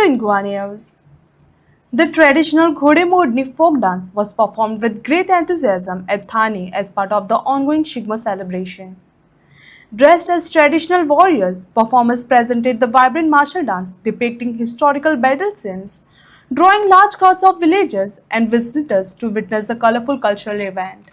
to Ingwa News. The traditional Ghode Modni folk dance was performed with great enthusiasm at Thane as part of the ongoing Shigma celebration. Dressed as traditional warriors, performers presented the vibrant martial dance depicting historical battle scenes, drawing large crowds of villagers and visitors to witness the colorful cultural event.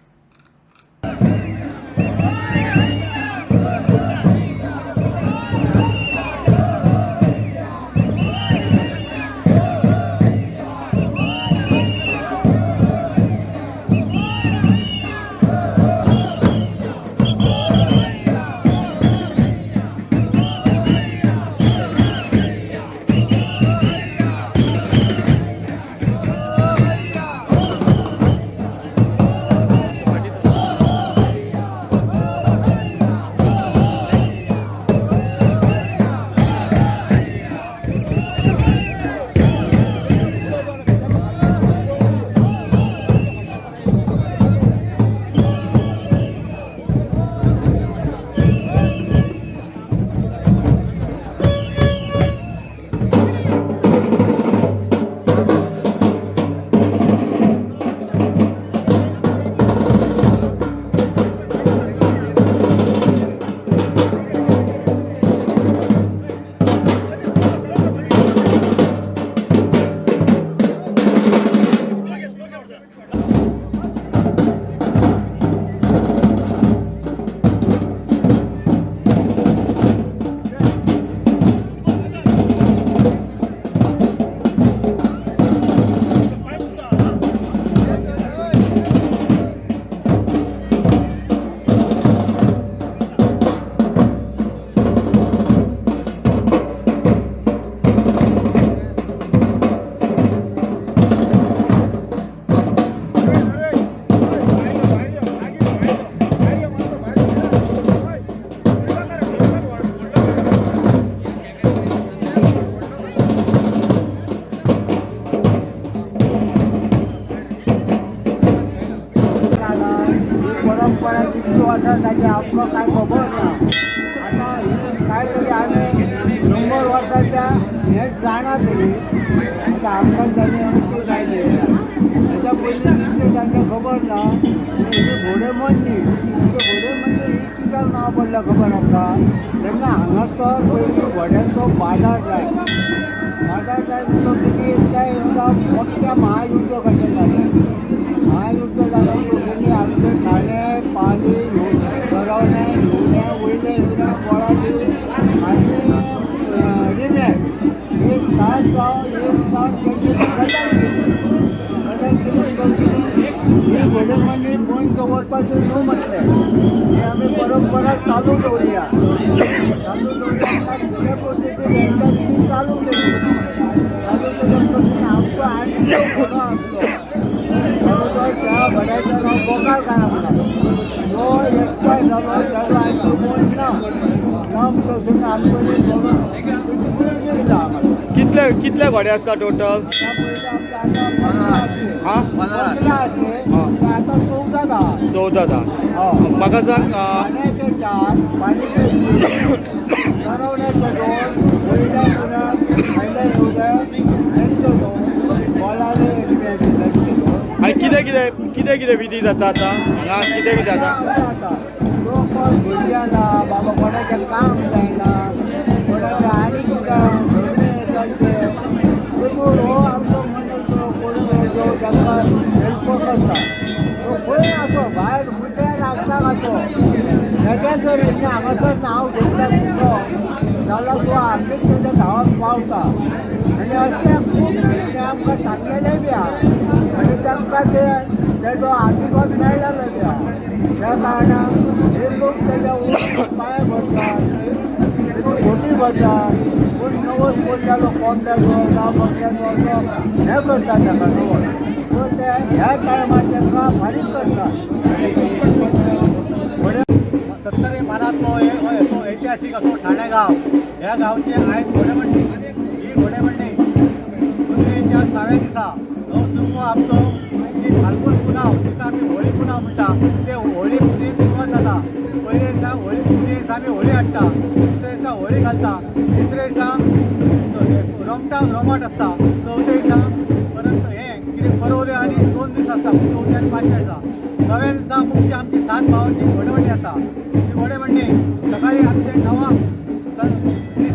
परंपरा किती वर्षां जाली आमकां काय खबर ना. आता ही काय तरी आमी 100 वर्सांच्या हेच जाणा तरी आता आमकां जाली 80 जाली. हेच्या पयलीं कितले जाल्ले खबर ना. ही घोडेमोडणी ही कित्याक नांव पडलें खबर आसा. तेन्ना हांगासर पयलीं घोड्यांचो बाजार जाय म्हणटकीर एकदा मोठ्या महायुद्ध कशें जालें. महायुद्ध जालें म्हणटकीर आमचे ठाणे पाली सरवणे येवण्या वयले येवण्या बोळाची आनी रिणे हे 7 गांव एक गांव तेंची गजाल केली म्हणटकीर ही घोडेमोडणी बंद दवरपाचें न्हू म्हटलें. ही आमी परंपरा चालू दवरया ते पद्दतीन हेंच्यांनी चालू केली म्हणटकीर आमचो आनी घोडो आसलो त्या घोड्याचें नांव बोकार काना म्हणटालो. तो एकठांय जालो तेजो आनी कोण ना म्हणटकीर आमचो एक घोडो तेची पिळगी दिला आम्हाला. कितले घोडे आसता टोटल? आतां 15 आसले आतां 14 जाता. म्हाका सांग पाण्याचे 4 पाणीचे 3 सरवण्याचे 2 वयल्या येवण्यात भायल्या येवल्यात तेंचे 2 बोलाले तेंचे 2. आनी कितें विधी जाता आतां हांगा कितें जाता? तो कोण भुरग्यां ना बाबा कोणाचें काम जायना कोणाचें आनी कितें झगडे जाणटे देखून हो आमचो मंडळ पयलो जो तांकां हेल्प करता तो खंय आसो भायर खंयच्याय राष्ट्राक आसो तेजें जर हेणें हांगासर नांव घेतल्यार तुजो जाल्यार तूं आख्खीच तेज्या धांवाक पावता. आनी अशें खूब जाणांनी आमकां सांगलेलें बी आहा आनी तांकां तेजो आशिर्वाद मेळ्ळेलो बी आहा. त्या कारणान हे लोक तेज्या पांय भरतात तेजी घोटी भरतात. पूण नवस पडलेलो कोंब्याचो ना बकऱ्याचो असो हें करतात ताका नवस. सो ते ह्या टायमार तांकां फारीक करतात. 70 मानांतलो असो ऐतिहासीक असो ठाणे गांव. ह्या गांवची आयज घोडेमोडणी ही घोडेमोडणी पुनवेच्या 6व्या दिसा हो सुमो आमचो जी फाल्गून पुनव तिका आमी होळी पुनव म्हणटा ते होळी पुनवेन सुरवात जाता. पयले दिसा होळी पुनवेक आमी होळी हाडटा दुसऱ्या दिसा होळी घालता तिसऱ्या दिसा रोमट वळवट आसता चवथे दिसा परत हे कितें करवले आनी 2 दीस आसता चवथे आनी 5व्या दिसा 6व्या दिसा मुख्य आमची 7 भावांची घोडेमोडणी जाता. ती घोडेमोडणी सकाळी आमचे 9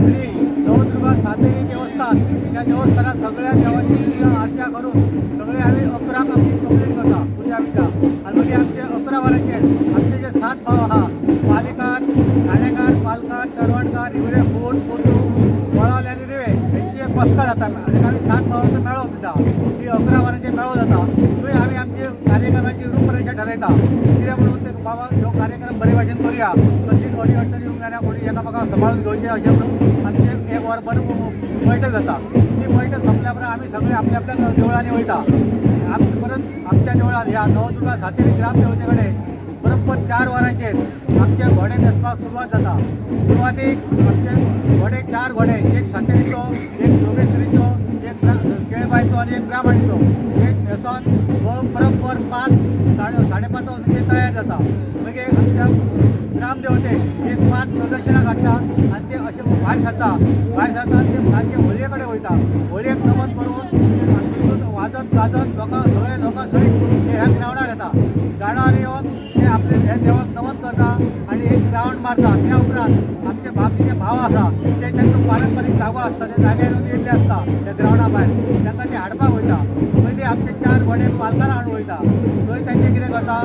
श्री नवदुर्गा सातेरी देवस्थान त्या देवस्थानात सगळ्या देवाची पूजा अर्चा करून सगळे आम्ही 11 आमची कंप्लीट करता पूजा बिजा आणि मागीर आमचे 11 वरांचेर आमचे जे 7 भाव आहा पालिकार ठाणेकार पालकार चरवणकार हिवरे फोर्ट पोतू वळावले आनी रेवे हेंची एक बसका जाता आनी आमी 7 भावाचो मेळो म्हणटा ती 11 वरांचेर मेळो जाता. थंय आमी आमचे कार्यक्रमाची रूपरेषा ठरयता कित्याक म्हणून ते बाबा ह्यो कार्यक्रम बरे भाशेन करुया कसलीच अडी अडचणी येवंक जायना कोणी एकामेकाक सांबाळून घेवचें अशें म्हणून आमचे 1 वर बरें बैठक जाता. ती बैठक संपल्या उपरांत आमी सगळे आपल्या आपल्या देवळांनी वयता आनी आमचे परत आमच्या देवळांत ह्या नवदुर्गा सातेरी ग्राम देवते कडेन बरोबर 4 वरांचेर आमचे घोडे न्हेसपाक सुरवात जाता. सुरवातीक आमचे घोडे 4 घोडे एक सातेरीचो एक जोगेश्वरीचो एक केळबाईचो आनी एक ब्राह्मणीचो एक न्हेसोन बरोबर 5:30 वचून ते तयार जाता. मागीर आमच्या ग्रामदेवतेक एक 5 प्रदक्षिणा काडटा आनी ते अशे भायर सरता आनी ते सारके होळये कडेन वयता. होळयेक नमन करून तितून वाजत गाजत सगळे लोकां सयत ते ह्या ग्रावंडार येता. ग्रावंडार येवन ते आपले हे देवाक नमन करता आनी एक रावंड मारता. त्या उपरांत आमचे बाकीचे भाव आसा ते तांचो पारंपारीक जागो आसता ते जाग्यार येवन येयल्ले आसता त्या ग्रावंडा भायर तांकां ते हाडपाक वयता. पयलीं आमचे 4 घोडे पालकार हाडून वयता. थंय तांचे कितें करता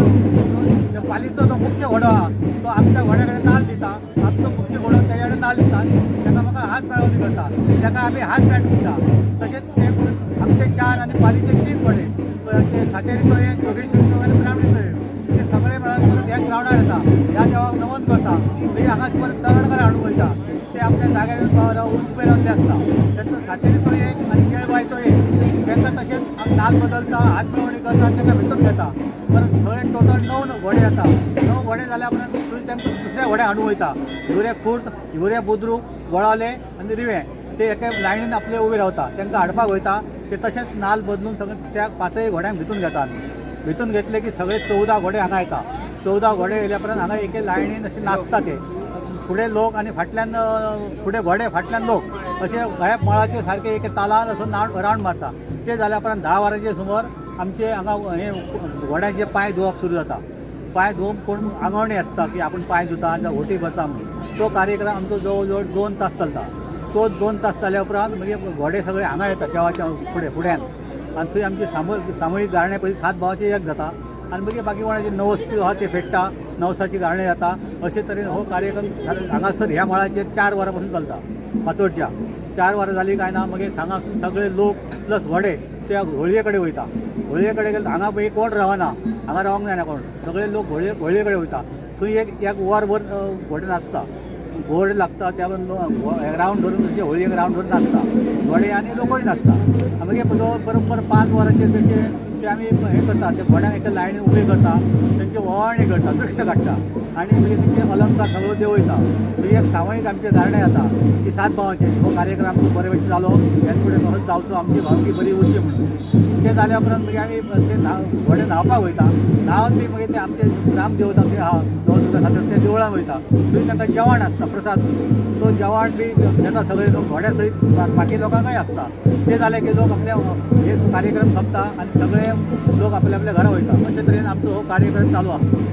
त्या पालीचो जो मुख्य घोडो आहा तो आमच्या घोड्या कडेन नाल्ल दिता. आमचो मुख्य घोडो तेच्या कडेन नाल्ल दिता आनी ताका म्हाका हात मेळोवणी करता ताका आमी हात मेळ दिता. तशेंच ते परत आमचे 4 आनी पालीचे 3 घोडे ते सातेरीचो एक जोगेश्वरीचो आनी ब्राह्मणीचो एक ते सगळे मेळून परत ह्या ग्रावंडार येता ह्या देवाक नमन करता. मागीर हांगा परत चरणकार हाडून वयता ते आपल्या जाग्यार येवन उबे रावल्ले आसता. तांचो सातेरीचो एक आनी केळबाईचो एक तांकां तशेंच नाल्ल बदलता हात मेळोवणी करता आनी तांकां भितून घेता. परत सगळे टोटल 9 घोडे येता. 9 घोडे जाल्या उपरांत थंय तांकां दुसऱ्या घोड्या हाडून वयता. हिवरे खुर्द हिवरे बुद्रूक वळावले आनी रिवे ते एका लायनीन आपले उबे रावता तांकां हाडपाक वयता. ते तशेंच नाल्ल बदलून सगळे त्या 5 घोड्यांक भितून घेता. भितून घेतले की सगळे 14 घोडे हांगा येता. 14 घोडे येयल्या उपरांत हांगा एके लायनीन अशे नाचता ते फुडें लोक आनी फाटल्यान फुडें घोडे फाटल्यान लोक अशे ह्या मळाचे सारके एक तालान असो रावंड मारता. ते जाल्या उपरांत 10 वरांचे सुमार आमचे हांगा हे घोड्यांचे पांय धुवप सुरू जाता. पांय धुवप कोण आंगवणी आसता की आपूण पांय धुता जावं ओटी भरता म्हणून तो कार्यक्रम आमचो जवळ जवळ 2 तास चलता. तो 2 तास जाल्या उपरांत मागीर घोडे सगळे हांगा येता देवाच्या फुड्यान आनी थंय आमची सामुहीक गाळणे पयलीं 7 भावाचे एक जाता आनी मागीर बाकी कोणाचे नवस आहा ते फेट्टा नवसाची गाळणे जाता. अशे तरेन हो कार्यक्रम हांगासर ह्या मळाचेर 4 वरां पासून चलता. फातोडच्या 4 वरां जालीं काय ना मागीर हांगासून सगळे लोक प्लस व्हडे त्या होळये कडेन वयता. होळये कडेन गेले हांगा पळय कोण रावना हांगा रावंक जायना कोण सगळे लोक होळये कडेन वयता. थंय एक वरभर घोडे नाचता घोडे लागता त्या रावंड धरून अशें होळयेक रावंड धरून नाचता घोडे आनी लोकूय नाचता. मागीर बरोबर 5 वरांचेर तशे ते आमी हें करता ते घोड्यांक एका लायनीन उबे करता तेंची ओवाळणी करता दृश्ट काडटा आनी मागीर तेंचे अलंकार सगळो देंवयता. थंय एक सामूहीक आमचे गाळणे जाता की 7 भावांचे हो कार्यक्रम आमचो बरे भशेन जालो हेच फुडें तसोच जावचो आमची भावकी बरी उरची म्हणून. ते जाल्या उपरांत मागीर आमी ते घोडे न्हांवपाक वयता. न्हांवन बी मागीर ते आमचे ग्रामदेवता जे आहा नवदुर्गा सातेरी ते देवळान वयता. थंय तांकां जेवण आसता प्रसाद तो जेवण बी घेता सगळे लोक घोड्या सयत बाकी लोकांकय आसता. ते जाले की लोक आपले हे कार्यक्रम सोंपता आनी सगळे लोक आपल्या आपल्या घरा वयता. अशे तरेन आमचो हो कार्यक्रम चालू आहा.